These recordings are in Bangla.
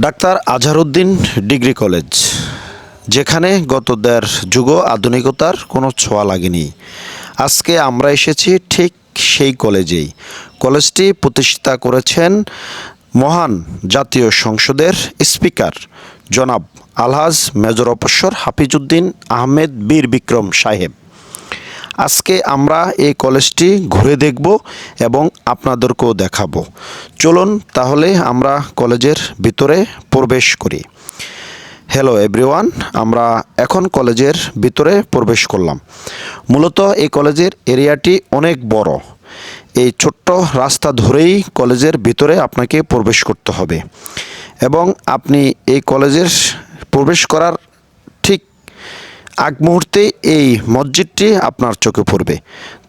ডাক্তার আজহারউদ্দিন ডিগ্রি কলেজ, যেখানে গত দেড় যুগ আধুনিকতার কোনো ছোঁয়া লাগেনি। আজকে আমরা এসেছি ঠিক সেই কলেজেই। কলেজটি প্রতিষ্ঠা করেছেন মহান জাতীয় সংসদের স্পিকার জনাব আলহাজ মেজর অপশ্বর হাফিজউদ্দিন আহমেদ বীর বিক্রম সাহেব। আজকে আমরা এই কলেজটি ঘুরে দেখব এবং আপনাদেরকেও দেখাবো। চলুন তাহলে আমরা কলেজের ভিতরে প্রবেশ করি। হ্যালো এভরিওয়ান, আমরা এখন কলেজের ভিতরে প্রবেশ করলাম। মূলত এই কলেজের এরিয়াটি অনেক বড়। এই ছোট্ট রাস্তা ধরেই কলেজের ভিতরে আপনাকে প্রবেশ করতে হবে এবং আপনি এই কলেজের প্রবেশ করার ঠিক আগ মুহূর্তে এই মসজিদটি আপনার চোখে পড়বে।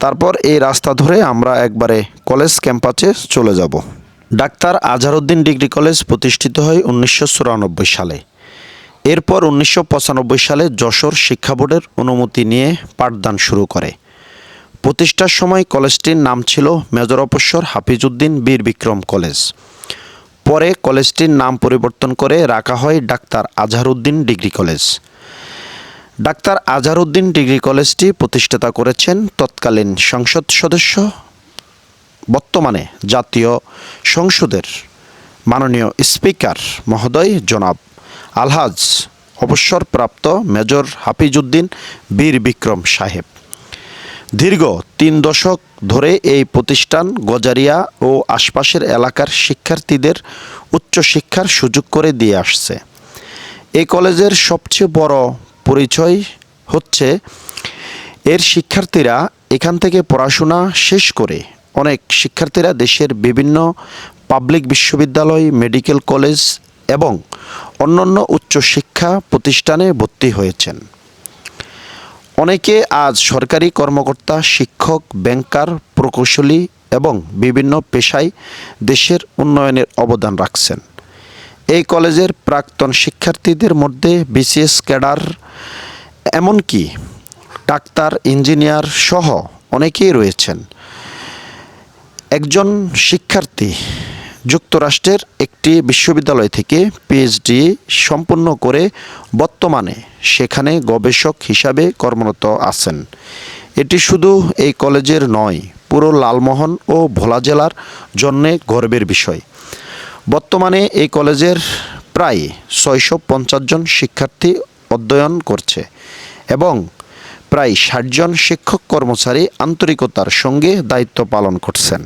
তারপর এই রাস্তা ধরে আমরা একবারে কলেজ ক্যাম্পাসে চলে যাব। ডাক্তার আজহারউদ্দিন ডিগ্রি কলেজ প্রতিষ্ঠিত হয় 1994 সালে। এরপর 1995 সালে যশোর শিক্ষা বোর্ডের অনুমতি নিয়ে পাঠদান শুরু করে। প্রতিষ্ঠার সময় কলেজটির নাম ছিল মেজর অপশ্বর হাফিজউদ্দিন বীর বিক্রম কলেজ। পরে কলেজটির নাম পরিবর্তন করে রাখা হয় doctor Azharuddin degree college. Doctor Azharuddin degree কলেজটি প্রতিষ্ঠাতা করেছেন তৎকালীন সংসদ সদস্য, বর্তমানে জাতীয় সংসদের মাননীয় স্পিকার মহোদয় জনাব আলহাজ অবসরপ্রাপ্ত মেজর হাফিজউদ্দিন বীর বিক্রম সাহেব। দীর্ঘ 3 দশক ধরে এই প্রতিষ্ঠান গজারিয়া ও আশপাশের এলাকার শিক্ষার্থীদের উচ্চশিক্ষার সুযোগ করে দিয়ে আসছে। এই কলেজের সবচেয়ে বড় পরিচয় হচ্ছে এর শিক্ষার্থীরা এখান থেকে পড়াশোনা শেষ করে অনেক শিক্ষার্থীরা দেশের বিভিন্ন পাবলিক বিশ্ববিদ্যালয়, মেডিকেল কলেজ এবং অন্যান্য উচ্চশিক্ষা প্রতিষ্ঠানে ভর্তি হয়েছেন। অনেকে আজ সরকারি কর্মকর্তা, শিক্ষক, ব্যাংকার, প্রকৌশলী এবং বিভিন্ন পেশায় দেশের উন্নয়নের অবদান রাখছেন। এই কলেজের প্রাক্তন শিক্ষার্থীদের মধ্যে বিসিএস ক্যাডার, এমনকি ডাক্তার, ইঞ্জিনিয়ার সহ অনেকেই রয়েছেন। একজন শিক্ষার্থী যুক্তরাষ্ট্রের একটি বিশ্ববিদ্যালয় থেকে পিএইচডি সম্পন্ন করে বর্তমানে সেখানে গবেষক হিসাবে কর্মরত আছেন। এটি শুধু এই কলেজের নয়, পুরো লালমোহন ও ভোলা জেলার জন্যে গর্বের বিষয়। বর্তমানে এই কলেজের প্রায় 650 জন শিক্ষার্থী অধ্যয়ন করছে এবং প্রায় 60 জন শিক্ষক কর্মচারী আন্তরিকতার সঙ্গে দায়িত্ব পালন করছেন।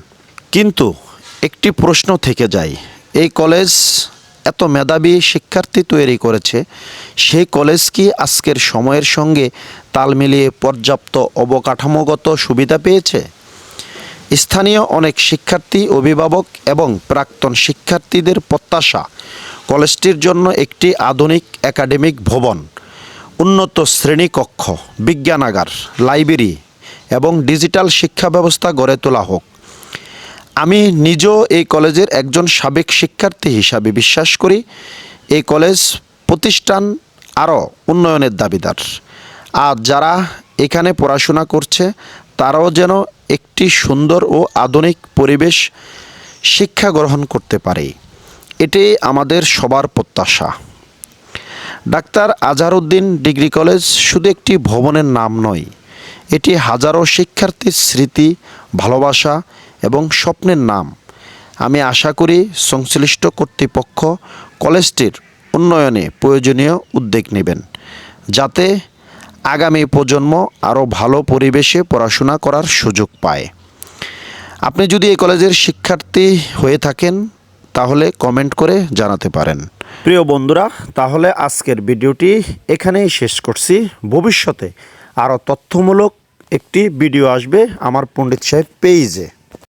কিন্তু একটি প্রশ্ন থেকে যায়, এই কলেজ এত মেধাবী শিক্ষার্থী তৈরি করেছে, সেই কলেজ কি আজকের সময়ের সঙ্গে তাল মিলিয়ে পর্যাপ্ত অবকাঠামোগত সুবিধা পেয়েছে? স্থানীয় অনেক শিক্ষার্থী, অভিভাবক এবং প্রাক্তন শিক্ষার্থীদের প্রত্যাশা কলেজটির জন্য একটি আধুনিক একাডেমিক ভবন, উন্নত শ্রেণীকক্ষ, বিজ্ঞানাগার, লাইব্রেরি এবং ডিজিটাল শিক্ষা ব্যবস্থা গড়ে তোলা হোক। আমি নিজেও এই কলেজের একজন সাবেক শিক্ষার্থী হিসাবে বিশ্বাস করি এই কলেজ প্রতিষ্ঠান আরও উন্নয়নের দাবিদার। আর যারা এখানে পড়াশোনা করছে তারাও যেন একটি সুন্দর ও আধুনিক পরিবেশ শিক্ষা গ্রহণ করতে পারে, এটাই আমাদের সবার প্রত্যাশা। ডাক্তার আজহারউদ্দিন ডিগ্রি কলেজ শুধু একটি ভবনের নাম নয়, এটি হাজারো শিক্ষার্থীর স্মৃতি, ভালোবাসা এবং স্বপ্নের নাম। আমি আশা করি সংশ্লিষ্ট কর্তৃপক্ষ কলেজটির উন্নয়নে প্রয়োজনীয় উদ্যোগ নেবেন, যাতে আগামী প্রজন্ম আরও ভালো পরিবেশে পড়াশোনা করার সুযোগ পায়। আপনি যদি এই কলেজের শিক্ষার্থী হয়ে থাকেন তাহলে কমেন্ট করে জানাতে পারেন। প্রিয় বন্ধুরা, তাহলে আজকের ভিডিওটি এখানেই শেষ করছি। ভবিষ্যতে আরও তথ্যমূলক একটি ভিডিও আসবে আমার পণ্ডিত সাহেব পেজে।